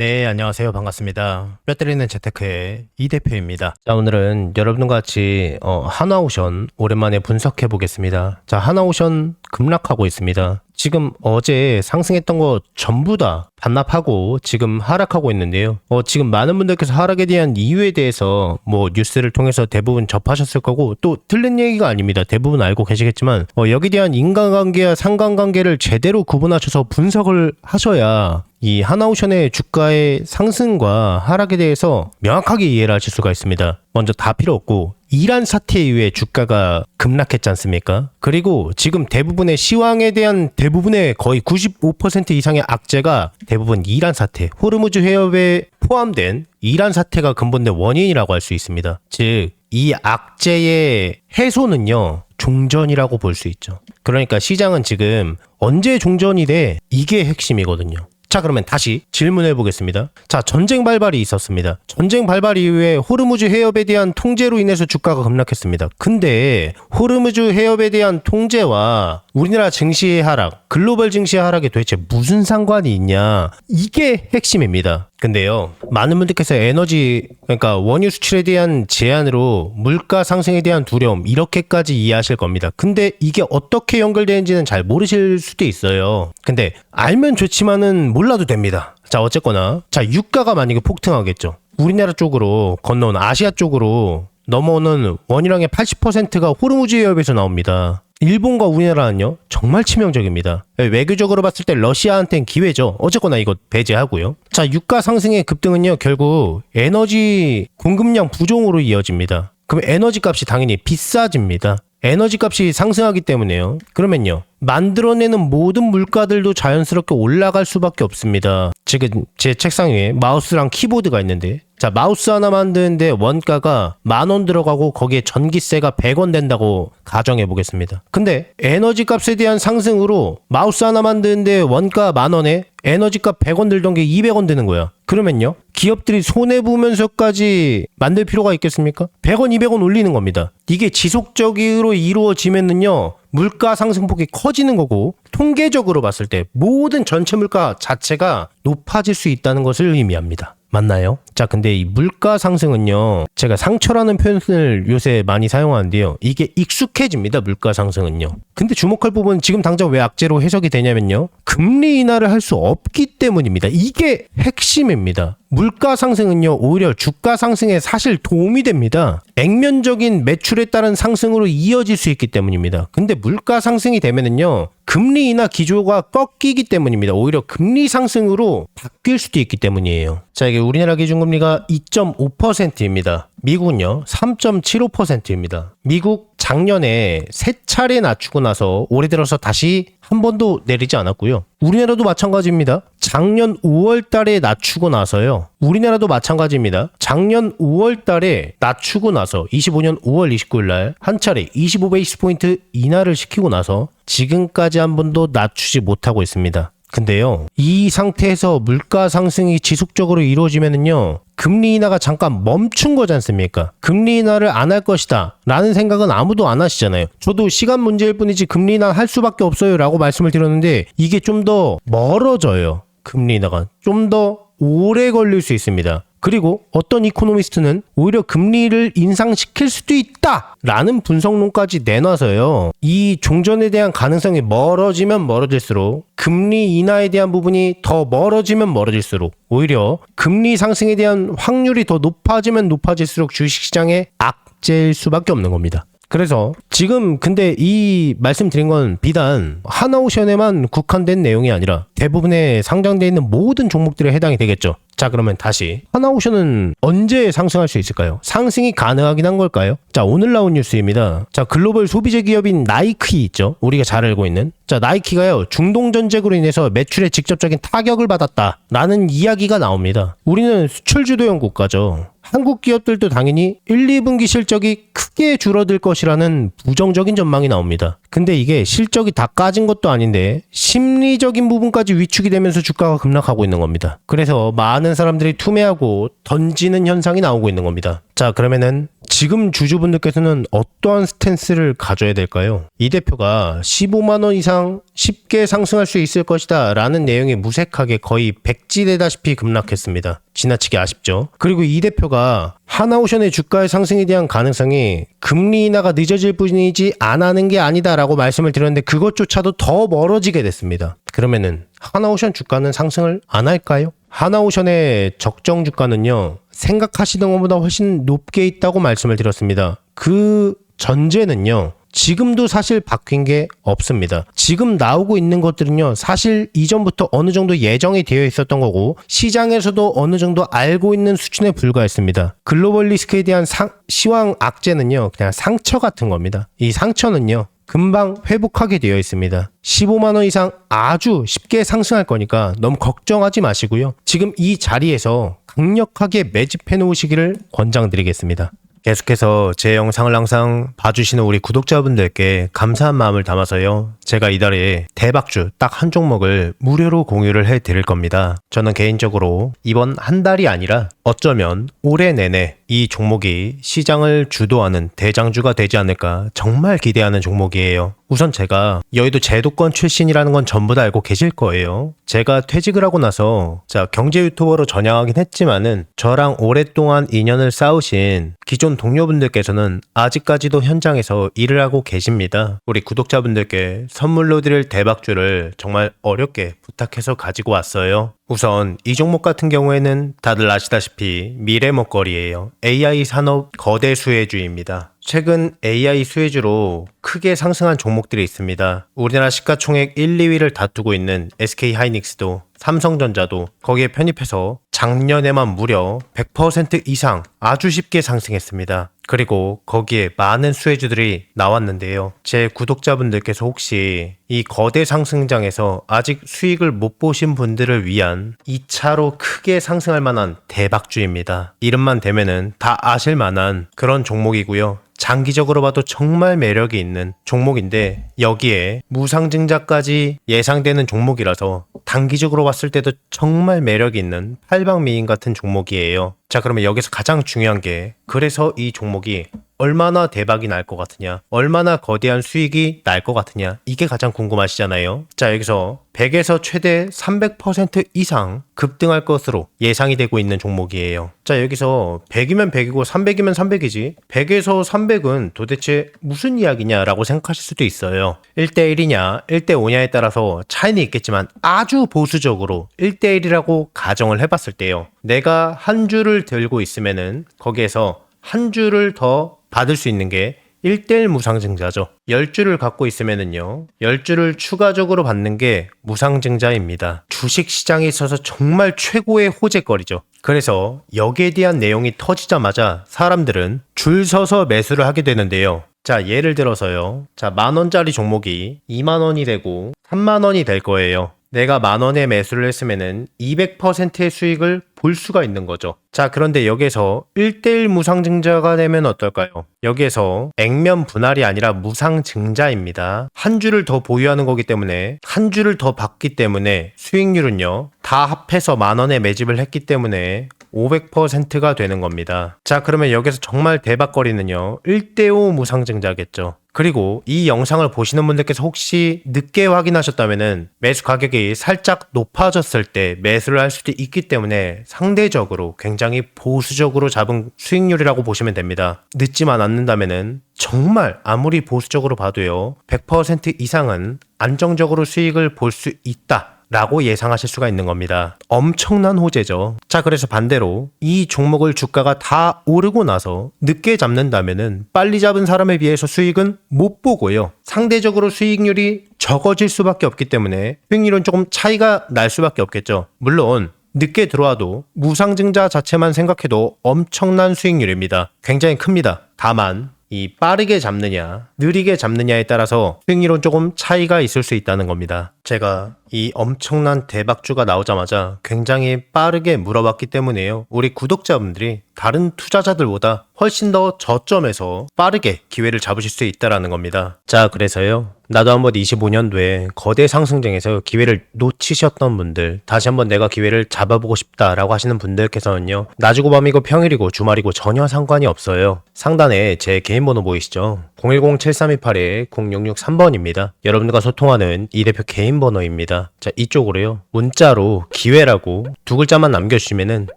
네, 안녕하세요. 반갑습니다. 뼈 때리는 재테크의 이 대표입니다. 자, 오늘은 여러분과 같이 하나오션 오랜만에 분석해 보겠습니다. 자, 하나오션 급락하고 있습니다. 지금 어제 상승했던 거 전부 다 반납하고 지금 하락하고 있는데요. 지금 많은 분들께서 하락에 대한 이유에 대해서 뉴스를 통해서 대부분 접하셨을 거고, 또 틀린 얘기가 아닙니다. 대부분 알고 계시겠지만 여기에 대한 인간관계와 상관관계를 제대로 구분하셔서 분석을 하셔야 이 하나오션의 주가의 상승과 하락에 대해서 명확하게 이해를 하실 수가 있습니다. 먼저 다 필요 없고, 이란 사태 이후에 주가가 급락했지 않습니까? 그리고 지금 대부분의 시황에 대한 대부분의 거의 95% 이상의 악재가 대부분 이란 사태, 호르무즈 해협에 포함된 이란 사태가 근본된 원인이라고 할 수 있습니다. 즉, 이 악재의 해소는요, 종전이라고 볼 수 있죠. 그러니까 시장은 지금 언제 종전이 돼? 이게 핵심이거든요. 자, 그러면 다시 질문해 보겠습니다. 자, 전쟁 발발이 있었습니다. 전쟁 발발 이후에 호르무즈 해협에 대한 통제로 인해서 주가가 급락했습니다. 근데 호르무즈 해협에 대한 통제와 우리나라 증시의 하락, 글로벌 증시의 하락에 도대체 무슨 상관이 있냐? 이게 핵심입니다. 근데요, 많은 분들께서 그러니까 원유 수출에 대한 제한으로 물가 상승에 대한 두려움, 이렇게까지 이해하실 겁니다. 근데 이게 어떻게 연결되는지는 잘 모르실 수도 있어요. 근데 알면 좋지만은 몰라도 됩니다. 자, 어쨌거나, 자, 유가가 만약에 폭등하겠죠. 우리나라 쪽으로 건너온 아시아 쪽으로 넘어오는 원유량의 80%가 호르무즈 해협에서 나옵니다. 일본과 우리나라는요, 정말 치명적입니다. 외교적으로 봤을 때 러시아한테는 기회죠. 어쨌거나 이거 배제하고요. 자, 유가 상승의 급등은요, 결국 에너지 공급량 부족으로 이어집니다. 그럼 에너지 값이 당연히 비싸집니다. 에너지 값이 상승하기 때문에요. 그러면요, 만들어내는 모든 물가들도 자연스럽게 올라갈 수밖에 없습니다. 지금 제 책상 위에 마우스랑 키보드가 있는데, 자, 마우스 하나 만드는데 원가가 10,000원 들어가고 거기에 전기세가 100원 된다고 가정해 보겠습니다. 근데 에너지 값에 대한 상승으로 마우스 하나 만드는데 원가 10,000원에 에너지값 100원 들던 게 200원 되는 거야. 그러면요, 기업들이 손해보면서까지 만들 필요가 있겠습니까? 100원, 200원 올리는 겁니다. 이게 지속적으로 이루어지면은요, 물가 상승폭이 커지는 거고, 통계적으로 봤을 때 모든 전체 물가 자체가 높아질 수 있다는 것을 의미합니다. 맞나요? 자, 근데 이 물가 상승은요, 제가 상처라는 표현을 요새 많이 사용하는데요, 이게 익숙해집니다. 물가 상승은요. 근데 주목할 부분은 지금 당장 왜 악재로 해석이 되냐면요, 금리 인하를 할 수 없기 때문입니다. 이게 핵심입니다. 물가 상승은요, 오히려 주가 상승에 사실 도움이 됩니다. 액면적인 매출에 따른 상승으로 이어질 수 있기 때문입니다. 근데 물가 상승이 되면은요, 금리 인하 기조가 꺾이기 때문입니다. 오히려 금리 상승으로 바뀔 수도 있기 때문이에요. 자, 이게 우리나라 기준금리가 2.5%입니다. 미국은요, 3.75%입니다. 미국 작년에 3차례 낮추고 나서 올해 들어서 다시 한 번도 내리지 않았고요. 우리나라도 마찬가지입니다. 작년 5월 달에 낮추고 나서요. 우리나라도 마찬가지입니다. 작년 5월 달에 낮추고 나서 25년 5월 29일 날 한 차례 25베이스포인트 인하를 시키고 나서 지금까지 한 번도 낮추지 못하고 있습니다. 근데요, 이 상태에서 물가 상승이 지속적으로 이루어지면은요, 금리 인하가 잠깐 멈춘 거지 않습니까? 금리 인하를 안 할 것이다 라는 생각은 아무도 안 하시잖아요. 저도 시간 문제일 뿐이지 금리 인하 할 수밖에 없어요 라고 말씀을 드렸는데, 이게 좀 더 멀어져요. 금리 인하가 좀 더 오래 걸릴 수 있습니다. 그리고 어떤 이코노미스트는 오히려 금리를 인상시킬 수도 있다 라는 분석론까지 내놔서요, 이 종전에 대한 가능성이 멀어지면 멀어질수록, 금리 인하에 대한 부분이 더 멀어지면 멀어질수록, 오히려 금리 상승에 대한 확률이 더 높아지면 높아질수록 주식시장의 악재일 수밖에 없는 겁니다. 그래서 지금 근데 이 말씀드린 건 비단 하나오션에만 국한된 내용이 아니라 대부분의 상장되어 있는 모든 종목들에 해당이 되겠죠. 자, 그러면 다시 하나오션은 언제 상승할 수 있을까요? 상승이 가능하긴 한 걸까요? 자, 오늘 나온 뉴스입니다. 자, 글로벌 소비재 기업인 나이키 있죠? 우리가 잘 알고 있는. 자, 나이키가요, 중동 전쟁으로 인해서 매출에 직접적인 타격을 받았다라는 이야기가 나옵니다. 우리는 수출 주도형 국가죠. 한국 기업들도 당연히 1, 2분기 실적이 크게 줄어들 것이라는 부정적인 전망이 나옵니다. 근데 이게 실적이 다 까진 것도 아닌데 심리적인 부분까지 위축이 되면서 주가가 급락하고 있는 겁니다. 그래서 많은 사람들이 투매하고 던지는 현상이 나오고 있는 겁니다. 자, 그러면은 지금 주주분들께서는 어떠한 스탠스를 가져야 될까요? 이 대표가 15만 원 이상 쉽게 상승할 수 있을 것이다 라는 내용이 무색하게 거의 백지되다시피 급락했습니다. 지나치게 아쉽죠. 그리고 이 대표가 하나오션의 주가의 상승에 대한 가능성이 금리 인하가 늦어질 뿐이지 안 하는 게 아니다 라고 말씀을 드렸는데 그것조차도 더 멀어지게 됐습니다. 그러면은 하나오션 주가는 상승을 안 할까요? 하나오션의 적정 주가는요, 생각하시던 것보다 훨씬 높게 있다고 말씀을 드렸습니다. 그 전제는요, 지금도 사실 바뀐 게 없습니다. 지금 나오고 있는 것들은요, 사실 이전부터 어느 정도 예정이 되어 있었던 거고 시장에서도 어느 정도 알고 있는 수준에 불과했습니다. 글로벌 리스크에 대한 시황 악재는요, 그냥 상처 같은 겁니다. 이 상처는요, 금방 회복하게 되어 있습니다. 15만 원 이상 아주 쉽게 상승할 거니까 너무 걱정하지 마시고요. 지금 이 자리에서 강력하게 매집해 놓으시기를 권장드리겠습니다. 계속해서 제 영상을 항상 봐주시는 우리 구독자분들께 감사한 마음을 담아서요, 제가 이달에 대박주 딱 한 종목을 무료로 공유를 해드릴 겁니다. 저는 개인적으로 이번 한 달이 아니라 어쩌면 올해 내내 이 종목이 시장을 주도하는 대장주가 되지 않을까 정말 기대하는 종목이에요. 우선 제가 여의도 제도권 출신이라는 건 전부 다 알고 계실 거예요. 제가 퇴직을 하고 나서 경제 유튜버로 전향하긴 했지만은 저랑 오랫동안 인연을 쌓으신 기존 동료분들께서는 아직까지도 현장에서 일을 하고 계십니다. 우리 구독자분들께 선물로 드릴 대박주를 정말 어렵게 부탁해서 가지고 왔어요. 우선 이 종목 같은 경우에는 다들 아시다시피 미래 먹거리예요. AI 산업 거대 수혜주입니다. 최근 AI 수혜주로 크게 상승한 종목들이 있습니다. 우리나라 시가총액 1, 2위를 다투고 있는 SK하이닉스도, 삼성전자도 거기에 편입해서 작년에만 무려 100% 이상 아주 쉽게 상승했습니다. 그리고 거기에 많은 수혜주들이 나왔는데요. 제 구독자분들께서 혹시 이 거대 상승장에서 아직 수익을 못 보신 분들을 위한 2차로 크게 상승할 만한 대박주입니다. 이름만 대면은 다 아실 만한 그런 종목이고요. 장기적으로 봐도 정말 매력이 있는 종목인데 여기에 무상증자까지 예상되는 종목이라서 단기적으로 봤을 때도 정말 매력이 있는 팔방미인 같은 종목이에요. 자, 그러면 여기서 가장 중요한 게, 그래서 이 종목이 얼마나 대박이 날 것 같으냐, 얼마나 거대한 수익이 날 것 같으냐, 이게 가장 궁금하시잖아요. 자, 여기서 100에서 최대 300% 이상 급등할 것으로 예상이 되고 있는 종목이에요. 자, 여기서 100이면 100이고 300이면 300이지 100에서 300은 도대체 무슨 이야기냐라고 생각하실 수도 있어요. 1대1이냐 1대5냐에 따라서 차이는 있겠지만 아주 보수적으로 1대1이라고 가정을 해봤을 때요, 내가 한 주를 들고 있으면은 거기에서 한 주를 더 받을 수 있는 게 1대1 무상증자죠. 10주를 갖고 있으면은요, 10주를 추가적으로 받는 게 무상증자입니다. 주식시장에 있어서 정말 최고의 호재거리죠. 그래서 여기에 대한 내용이 터지자마자 사람들은 줄 서서 매수를 하게 되는데요. 자, 예를 들어서요, 자, 10,000원짜리 종목이 20,000원이 되고 30,000원이 될 거예요. 내가 10,000원에 매수를 했으면은 200%의 수익을 볼 수가 있는 거죠. 자, 그런데 여기에서 1대1 무상증자가 되면 어떨까요? 여기에서 액면 분할이 아니라 무상증자입니다. 한 주를 더 보유하는 거기 때문에, 한 주를 더 받기 때문에 수익률은요, 다 합해서 10,000원에 매집을 했기 때문에 500%가 되는 겁니다. 자, 그러면 여기서 정말 대박거리는요, 1대5 무상증자겠죠. 그리고 이 영상을 보시는 분들께서 혹시 늦게 확인하셨다면은 매수 가격이 살짝 높아졌을 때 매수를 할 수도 있기 때문에 상대적으로 굉장히 보수적으로 잡은 수익률이라고 보시면 됩니다. 늦지만 않는다면은 정말 아무리 보수적으로 봐도요, 100% 이상은 안정적으로 수익을 볼 수 있다 라고 예상하실 수가 있는 겁니다. 엄청난 호재죠. 자, 그래서 반대로 이 종목을 주가가 다 오르고 나서 늦게 잡는다면은 빨리 잡은 사람에 비해서 수익은 못 보고요, 상대적으로 수익률이 적어질 수밖에 없기 때문에 수익률은 조금 차이가 날 수밖에 없겠죠. 물론 늦게 들어와도 무상증자 자체만 생각해도 엄청난 수익률입니다. 굉장히 큽니다. 다만 이 빠르게 잡느냐 느리게 잡느냐에 따라서 수익률은 조금 차이가 있을 수 있다는 겁니다. 제가 이 엄청난 대박주가 나오자마자 굉장히 빠르게 물어봤기 때문에요, 우리 구독자분들이 다른 투자자들보다 훨씬 더 저점에서 빠르게 기회를 잡으실 수 있다라는 겁니다. 자, 그래서요. 나도 한번 25년도에 거대 상승장에서 기회를 놓치셨던 분들, 다시 한번 내가 기회를 잡아보고 싶다라고 하시는 분들께서는요, 낮이고 밤이고 평일이고 주말이고 전혀 상관이 없어요. 상단에 제 개인 번호 보이시죠? 010-7328-0663번입니다. 여러분들과 소통하는 이 대표 개인 번호입니다. 자, 이쪽으로요, 문자로 기회라고 두 글자만 남겨주시면은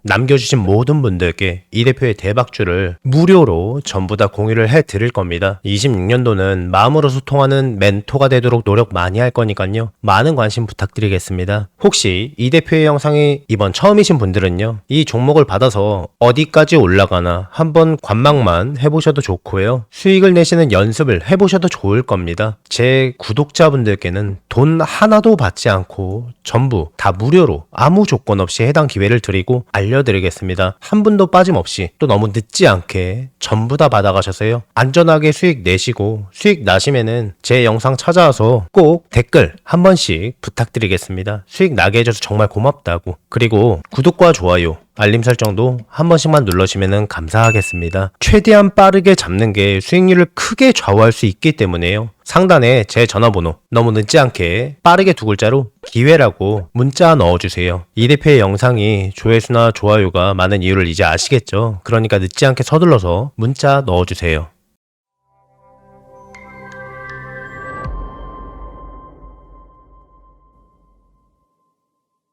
남겨주신 모든 분들께 이 대표의 대박주를 무료로 전부 다 공유를 해드릴 겁니다. 26년도는 마음으로 소통하는 멘토가 되도록 노력 많이 할 거니까요. 많은 관심 부탁드리겠습니다. 혹시 이 대표의 영상이 이번 처음이신 분들은요, 이 종목을 받아서 어디까지 올라가나 한번 관망만 해보셔도 좋고요. 수익을 내시는 연습을 해보셔도 좋을 겁니다. 제 구독자분들께는 돈 하나도 받지 않고 전부 다 무료로 아무 조건 없이 해당 기회를 드리고 알려드리겠습니다. 한 분도 빠짐없이, 또 너무 늦지 않게 전부 다 받아가셔서요, 안전하게 수익 내시고, 수익 나시면은 제 영상 찾아와서 꼭 댓글 한 번씩 부탁드리겠습니다. 수익 나게 해줘서 정말 고맙다고. 그리고 구독과 좋아요, 알림 설정도 한 번씩만 눌러주시면 감사하겠습니다. 최대한 빠르게 잡는 게 수익률을 크게 좌우할 수 있기 때문에요. 상단에 제 전화번호 너무 늦지 않게 빠르게 두 글자로 기회라고 문자 넣어주세요. 이 대표의 영상이 조회수나 좋아요가 많은 이유를 이제 아시겠죠? 그러니까 늦지 않게 서둘러서 문자 넣어주세요.